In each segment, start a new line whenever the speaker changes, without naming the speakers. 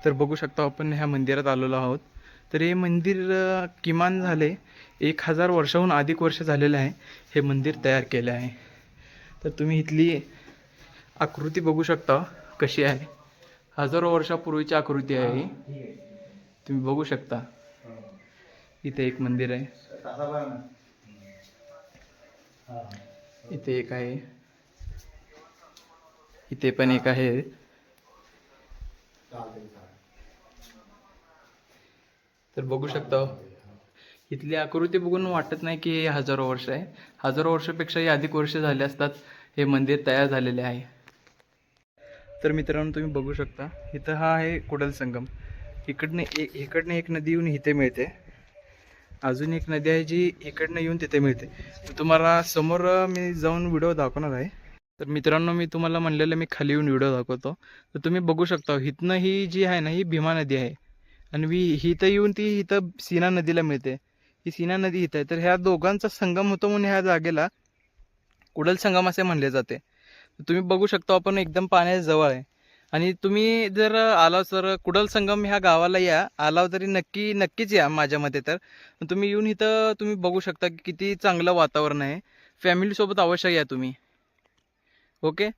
तर बघू शकता आपण ह्या मंदिरात आलेलो आहोत. तर हे मंदिर किमान झाले 1000 वर्षाहून अधिक वर्ष झालेलं आहे हे मंदिर तयार केलं आहे. तर तुम्ही इथली आकृती बघू शकता कशी आहे. हजारो वर्षापूर्वीची आकृती आहे ही. तुम्ही बघू शकता. इथे एक मंदिर आहे, इथे एक आहे, इथे पण एक आहे. तर बघू शकता इथली आकृती बघून वाटत नाही की हे हजारो वर्ष आहे. हजारो वर्षापेक्षाही अधिक वर्ष झाले असतात हे मंदिर तयार झालेले आहे. तर मित्रांनो तुम्ही बघू शकता इथं हा आहे कुडल संगम. इकडनं एक नदी येऊन इथे मिळते. अजून एक नदी आहे जी इकडनं येऊन तिथे मिळते. तुम्हाला समोर मी जाऊन व्हिडिओ दाखवणार आहे. तर मित्रांनो मी तुम्हाला म्हणलेलं मी खाली येऊन व्हिडिओ दाखवतो. तर तुम्ही बघू शकता इथनं ही जी आहे ना ही भीमा नदी आहे आणि ही इथं येऊन ती इथं सीना नदीला मिळते. ही सीना नदी इथं आहे. तर ह्या दोघांचा संगम होतो म्हणून ह्या जागेला कुडल संगम असे म्हणले जाते. तुम्ही बघू शकता आपण एकदम पाण्याच्या जवळ आहे. आणि तुम्ही जर आलाव तर कुडल संगम ह्या गावाला आलाव तरी नक्कीच या माझ्या मते. तर तुम्ही येऊन इथं तुम्ही बघू शकता की किती चांगलं वातावरण आहे. फॅमिलीसोबत अवश्य या तुम्ही. ओके.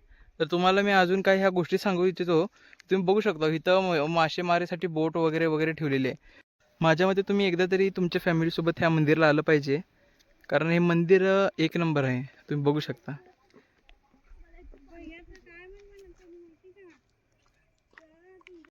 तर तुम्हाला मी अजून काही ह्या गोष्टी सांगू इच्छितो. तुम्ही बघू शकता इथं मासेमारीसाठी बोट वगैरे वगैरे ठेवलेली आहे. माझ्या मते तुम्ही एकदा तरी तुमच्या फॅमिलीसोबत ह्या मंदिराला आलं पाहिजे, कारण हे मंदिर एक नंबर आहे. तुम्ही बघू शकता.